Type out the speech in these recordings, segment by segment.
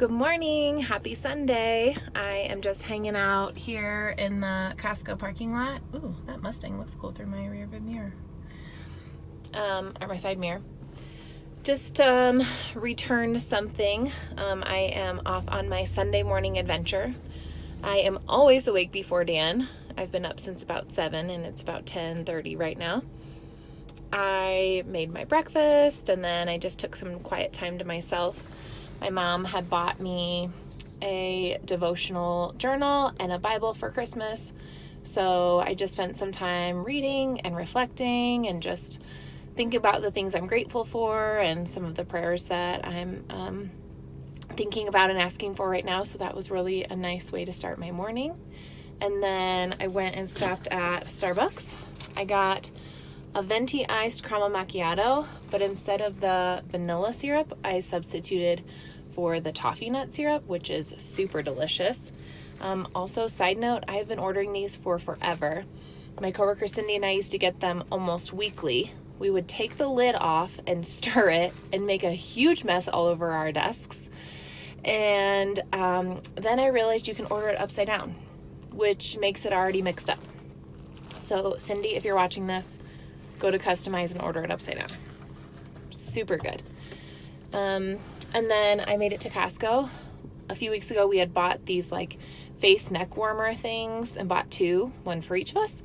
Good morning. Happy Sunday. I am just hanging out here in the Costco parking lot. Ooh, that Mustang looks cool through my rear view mirror. Or my side mirror. Just returned something. I am off on my Sunday morning adventure. I am always awake before Dan. I've been up since about 7 and it's about 10:30 right now. I made my breakfast and then I just took some quiet time to myself. My mom had bought me a devotional journal and a Bible for Christmas. So I just spent some time reading and reflecting and just thinking about the things I'm grateful for and some of the prayers that I'm thinking about and asking for right now. So that was really a nice way to start my morning. And then I went and stopped at Starbucks. I got a venti iced caramel macchiato, but instead of the vanilla syrup, I substituted for the toffee nut syrup, which is super delicious. Also, side note, I've been ordering these for forever. My coworker Cindy and I used to get them almost weekly. We would take the lid off and stir it and make a huge mess all over our desks. And then I realized you can order it upside down, which makes it already mixed up. So Cindy, if you're watching this, go to customize and order it upside down. Super good. And then I made it to Costco. A few weeks ago, we had bought these like face neck warmer things and bought 2, one for each of us,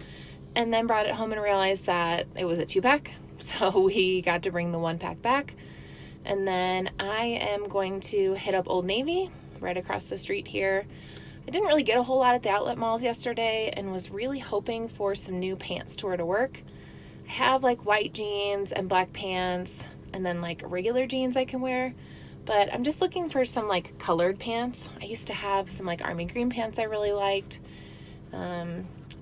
and then brought it home and realized that it was a 2-pack. So we got to bring the 1-pack back. And then I am going to hit up Old Navy right across the street here. I didn't really get a whole lot at the outlet malls yesterday and was really hoping for some new pants to wear to work. I have like white jeans and black pants and then like regular jeans I can wear, but I'm just looking for some like colored pants. I used to have some like army green pants I really liked.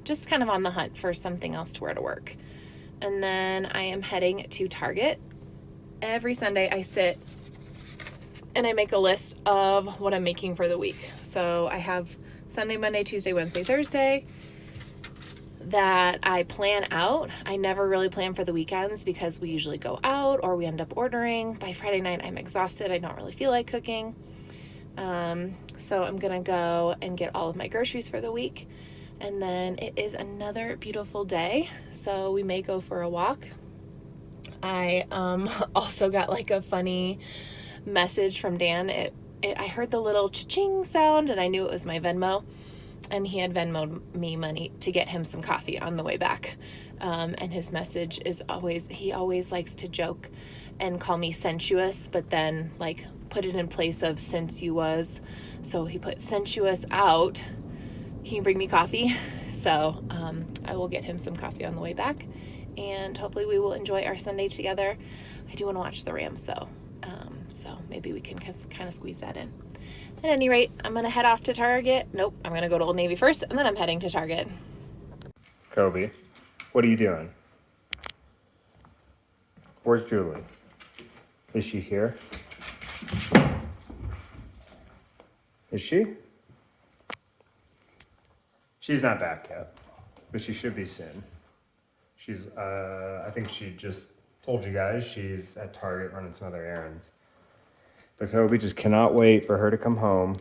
Just kind of on the hunt for something else to wear to work. And then I am heading to Target. Every Sunday I sit and I make a list of what I'm making for the week. So I have Sunday, Monday, Tuesday, Wednesday, Thursday that I plan out. I never really plan for the weekends because we usually go out or we end up ordering. By Friday night, I'm exhausted. I don't really feel like cooking. So I'm going to go and get all of my groceries for the week. And then it is another beautiful day, so we may go for a walk. I also got like a funny message from Dan. I heard the little cha-ching sound and I knew it was my Venmo. And he had Venmoed me money to get him some coffee on the way back. And his message is he always likes to joke and call me sensuous, but then like put it in place of since you was. So he put sensuous out. Can you bring me coffee? So I will get him some coffee on the way back. And hopefully we will enjoy our Sunday together. I do want to watch the Rams though. So maybe we can kind of squeeze that in. At any rate, I'm going to head off to Target. Nope, I'm going to go to Old Navy first, and then I'm heading to Target. Kobe, what are you doing? Where's Julie? Is she here? Is she? She's not back yet, but she should be soon. She's, I think she just told you guys she's at Target running some other errands. But Kobe just cannot wait for her to come home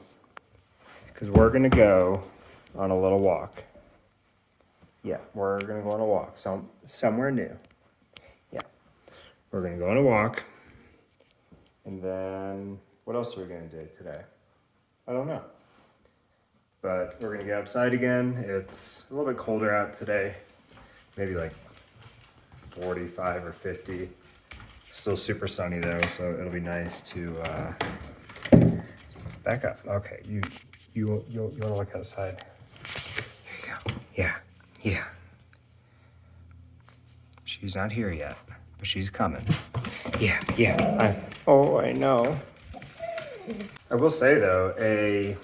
because we're going to go on a little walk. Yeah, we're going to go on a walk somewhere new. Yeah, we're going to go on a walk. And then what else are we going to do today? I don't know. But we're going to get outside again. It's a little bit colder out today. Maybe like 45 or 50. Still super sunny though, so it'll be nice to back up. Okay, you want to look outside? Here you go. Yeah. She's not here yet, but she's coming. Yeah. I know. I will say though,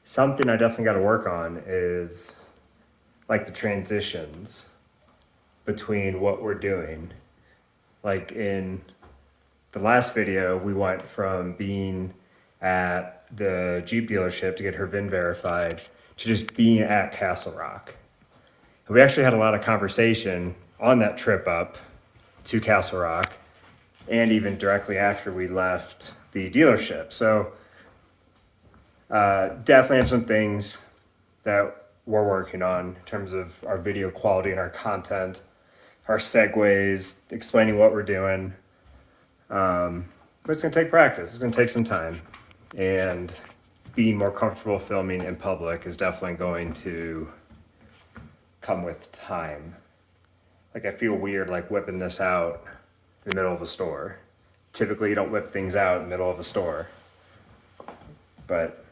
something I definitely got to work on is like the transitions between what we're doing. Like in the last video, we went from being at the Jeep dealership to get her VIN verified to just being at Castle Rock. And we actually had a lot of conversation on that trip up to Castle Rock and even directly after we left the dealership. So definitely have some things that we're working on in terms of our video quality and our content, our segues, explaining what we're doing. But it's going to take practice. It's going to take some time. And being more comfortable filming in public is definitely going to come with time. Like, I feel weird like whipping this out in the middle of a store. Typically, you don't whip things out in the middle of a store. But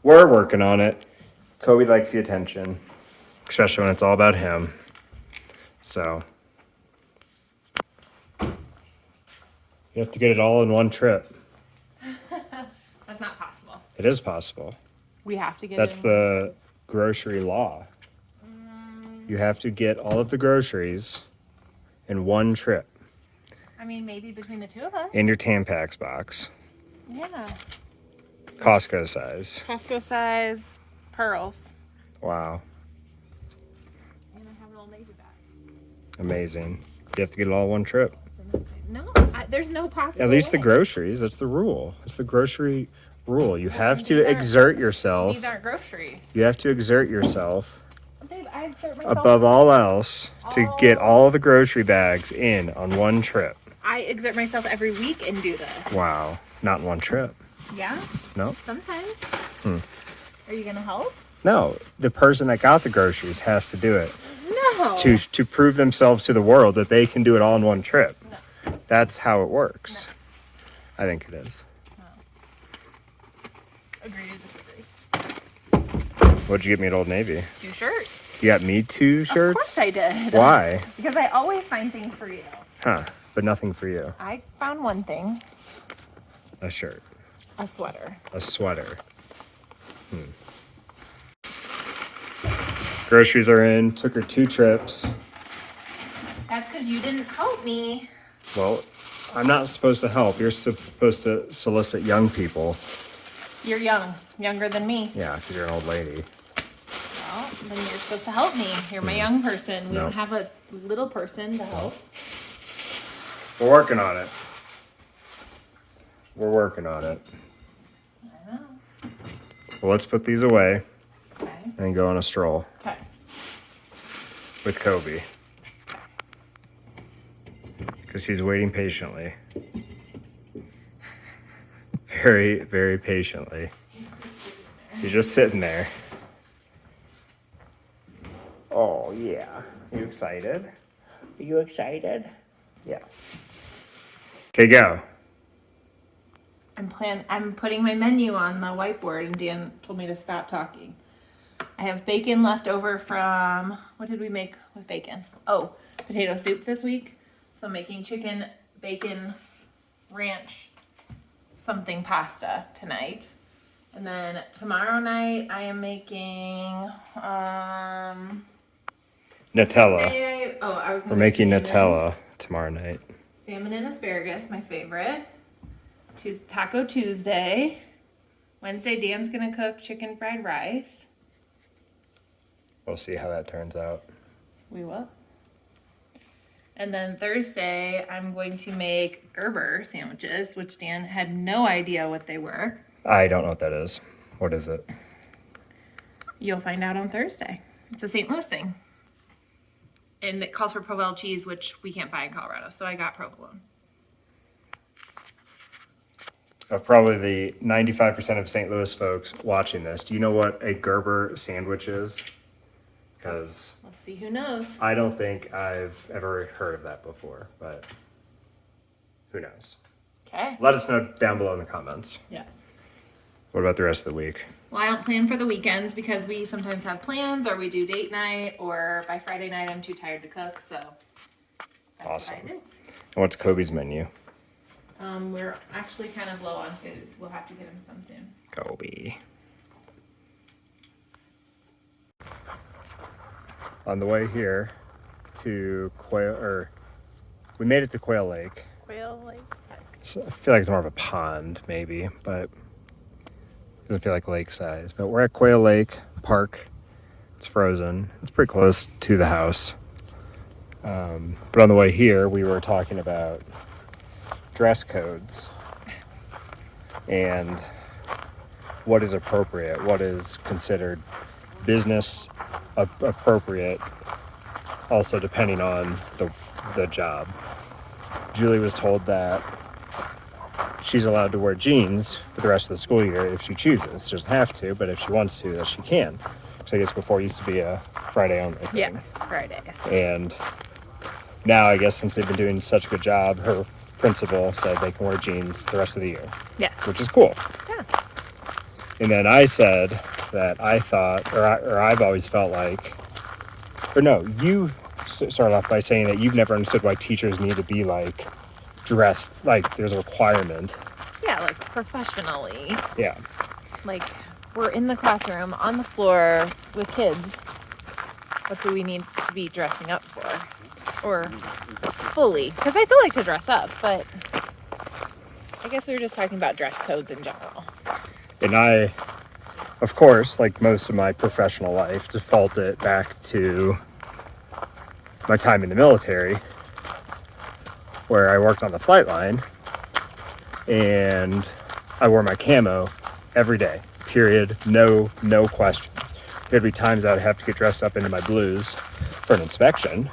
we're working on it. Kobe likes the attention, especially when it's all about him. So you have to get it all in one trip. That's not possible. It is possible. We have to get That's the grocery law. You have to get all of the groceries in one trip. I mean, maybe between the two of us. In your Tampax box. Yeah. Costco size. Costco size pearls. Wow. And I have an Old Navy bag. Amazing. You have to get it all in one trip. No, there's no possible At least the way. groceries. That's the rule. It's the grocery rule. You have to these aren't- exert yourself. These aren't groceries. You have to exert yourself Babe, I exert myself. above all else to get all the grocery bags in on one trip. I exert myself every week and do this. Wow. Not in one trip. Yeah? No? Sometimes. Are you going to help? No. The person that got the groceries has to do it No. to prove themselves to the world that they can do it all in one trip. No. That's how it works. I think it is. Agree to disagree. What'd you get me at Old Navy? 2 shirts. You got me 2 shirts? Of course I did. Why? Because I always find things for you. Huh. But nothing for you. I found one thing. A shirt. A sweater. A sweater. Groceries are in. Took her 2 trips. That's because you didn't help me. Well, I'm not supposed to help. You're supposed to solicit young people. You're young. Younger than me. Yeah, because you're an old lady. Well, then you're supposed to help me. You're my young person. We No. don't have a little person to help. We're working on it. We're working on it. I know. Well, let's put these away Okay. and go on a stroll Okay. with Kobe. Because he's waiting patiently. Very, very patiently. He's just sitting there. Oh, yeah. Are you excited? Are you excited? Yeah. Okay, go. I'm putting my menu on the whiteboard, and Dan told me to stop talking. I have bacon left over from, what did we make with bacon? Oh, potato soup this week. So I'm making chicken, bacon, ranch, something pasta tonight. And then tomorrow night I am making, Nutella. I was gonna We're make making salmon. Nutella tomorrow night. Salmon and asparagus, my favorite. Taco Tuesday. Wednesday, Dan's gonna cook chicken fried rice. We'll see how that turns out. We will. And then Thursday, I'm going to make Gerber sandwiches, which Dan had no idea what they were. I don't know what that is. What is it? You'll find out on Thursday. It's a St. Louis thing. And it calls for provolone cheese, which we can't buy in Colorado, so I got provolone. Of probably the 95% of St. Louis folks watching this, do you know what a Gerber sandwich is? Because Let's see who knows. I don't think I've ever heard of that before, but who knows? Okay. Let us know down below in the comments. Yes. What about the rest of the week? Well, I don't plan for the weekends because we sometimes have plans, or we do date night, or by Friday night I'm too tired to cook, so that's Awesome. what I do. And what's Kobe's menu? We're actually kind of low on food. We'll have to get him some soon. Kobe. On the way here to we made it to Quail Lake. Quail Lake. I feel like it's more of a pond, maybe, but it doesn't feel like lake size. But we're at Quail Lake Park. It's frozen. It's pretty close to the house. But on the way here, we were talking about dress codes and what is appropriate, what is considered business appropriate, also depending on the job. Julie was told that she's allowed to wear jeans for the rest of the school year if she chooses. She doesn't have to, but if she wants to, that she can. So I guess before it used to be a Friday only thing. Yes, Fridays. And now I guess since they've been doing such a good job, her principal said they can wear jeans the rest of the year. Yes. Which is cool. Yeah. And then I said that I thought, or I've always felt like, or no, you started off by saying that you've never understood why teachers need to be like dressed, like there's a requirement. Yeah, like professionally. Yeah. Like we're in the classroom on the floor with kids. What do we need to be dressing up for? Or fully? Because I still like to dress up, but I guess we were just talking about dress codes in general. And I, of course, like most of my professional life, defaulted back to my time in the military, where I worked on the flight line, and I wore my camo every day, period, no questions. There'd be times I'd have to get dressed up into my blues for an inspection,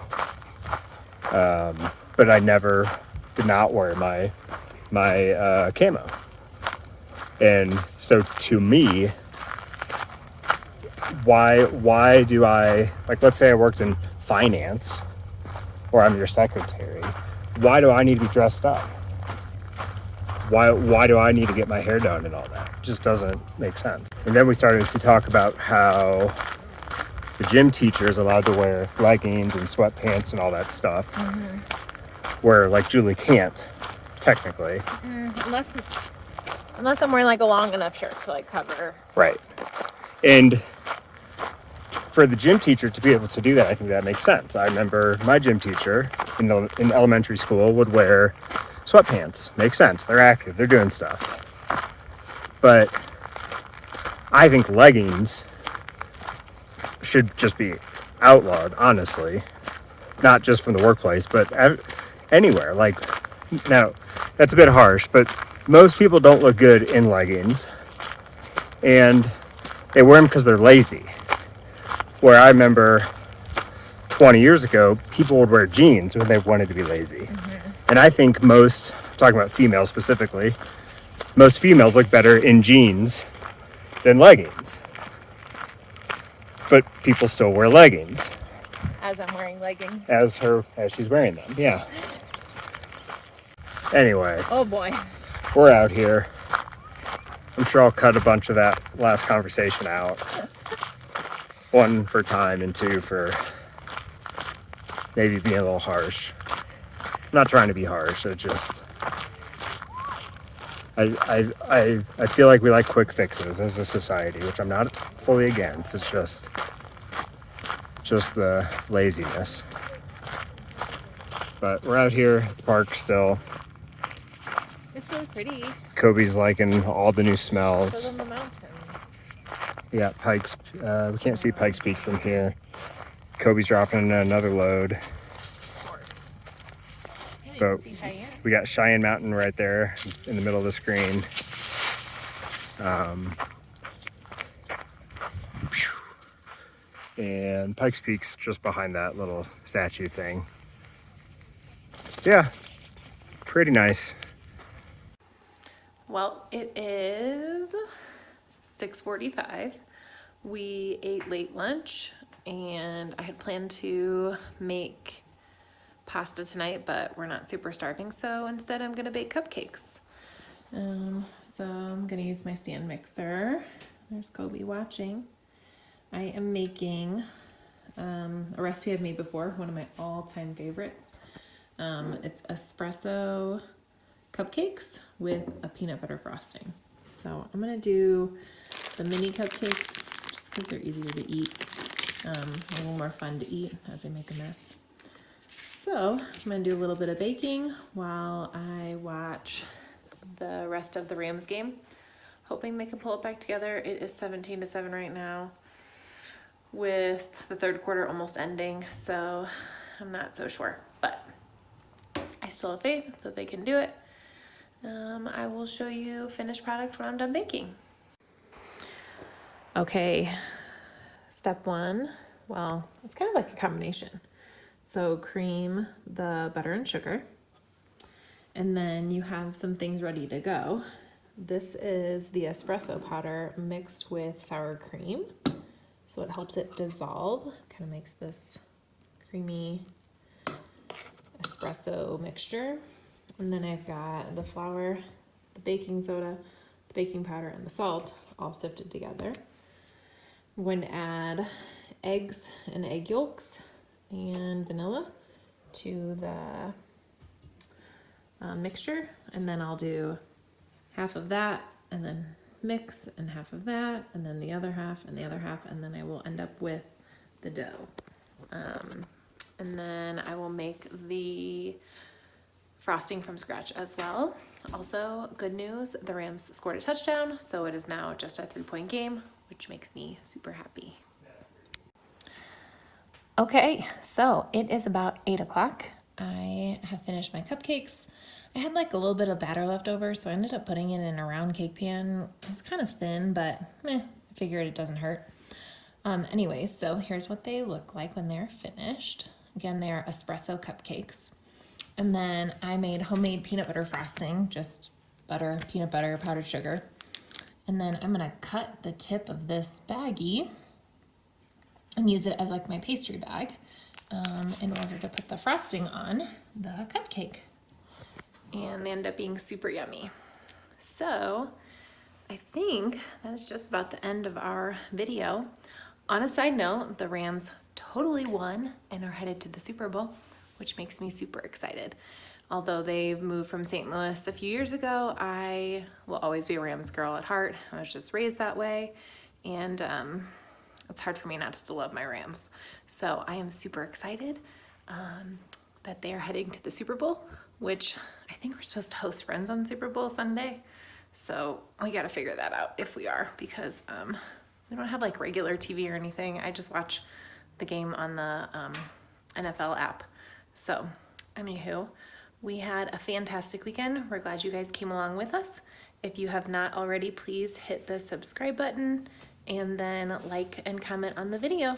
but I did not wear my camo. And so to me, why do I, like, let's say I worked in finance, or I'm your secretary, why do I need to be dressed up? Why do I need to get my hair done and all that? It just doesn't make sense. And then we started to talk about how the gym teacher is allowed to wear leggings and sweatpants and all that stuff, where like Julie can't, technically. Unless I'm wearing like a long enough shirt to like cover. Right. And for the gym teacher to be able to do that, I think that makes sense. I remember my gym teacher in elementary school would wear sweatpants. Makes sense. They're active. They're doing stuff. But I think leggings should just be outlawed, honestly. Not just from the workplace, but anywhere. Like, now, that's a bit harsh, but most people don't look good in leggings. And they wear them because they're lazy. Where I remember 20 years ago, people would wear jeans when they wanted to be lazy. And I think talking about females specifically, most females look better in jeans than leggings. But people still wear leggings. As I'm wearing leggings. As she's wearing them, yeah. Anyway. Oh boy. We're out here. I'm sure I'll cut a bunch of that last conversation out. One for time and two for maybe being a little harsh. I'm not trying to be harsh. It just I feel like we like quick fixes as a society, which I'm not fully against. It's just the laziness. But we're out here at the park still. It's really pretty. Kobe's liking all the new smells. It's on the mountain. We got Pikes. We can't see Pikes Peak from here. Kobe's dropping another load. Of course. Yeah, But see Cheyenne. we got Cheyenne Mountain right there in the middle of the screen. And Pikes Peak's just behind that little statue thing. Yeah, pretty nice. Well, it is 6:45. We ate late lunch and I had planned to make pasta tonight, but we're not super starving, so instead I'm gonna bake cupcakes. So I'm gonna use my stand mixer. There's Kobe watching. I am making a recipe I've made before, one of my all-time favorites. It's espresso cupcakes with a peanut butter frosting. So I'm gonna do the mini cupcakes just because they're easier to eat, a little more fun to eat as I make a mess. So I'm gonna do a little bit of baking while I watch the rest of the Rams game, hoping they can pull it back together. It is 17-7 right now with the third quarter almost ending, so I'm not so sure, but I still have faith that they can do it. I will show you finished product when I'm done baking. Okay, step one, well, it's kind of like a combination. So cream, the butter and sugar, and then you have some things ready to go. This is the espresso powder mixed with sour cream. So it helps it dissolve, kind of makes this creamy espresso mixture. And then I've got the flour, the baking soda, the baking powder, and the salt all sifted together. I'm going to add eggs and egg yolks and vanilla to the mixture, and then I'll do half of that and then mix, and half of that and then the other half and the other half, and then I will end up with the dough. And then I will make the frosting from scratch as well. Also, good news, the Rams scored a touchdown, so it is now just a 3-point game, which makes me super happy. Okay, so it is about 8 o'clock. I have finished my cupcakes. I had like a little bit of batter left over, so I ended up putting it in a round cake pan. It's kind of thin, but I figured it doesn't hurt. Anyways, so here's what they look like when they're finished. Again, they are espresso cupcakes. And then I made homemade peanut butter frosting, just butter, peanut butter, powdered sugar. And then I'm gonna cut the tip of this baggie and use it as like my pastry bag in order to put the frosting on the cupcake. And they end up being super yummy. So I think that is just about the end of our video. On a side note, the Rams totally won and are headed to the Super Bowl, which makes me super excited. Although they've moved from St. Louis a few years ago, I will always be a Rams girl at heart. I was just raised that way, and it's hard for me not to still love my Rams. So I am super excited that they are heading to the Super Bowl, which I think we're supposed to host Friends on Super Bowl Sunday. So we got to figure that out if we are, because we don't have like regular TV or anything. I just watch the game on the NFL app. So anywho, we had a fantastic weekend. We're glad you guys came along with us. If you have not already, please hit the subscribe button and then like and comment on the video.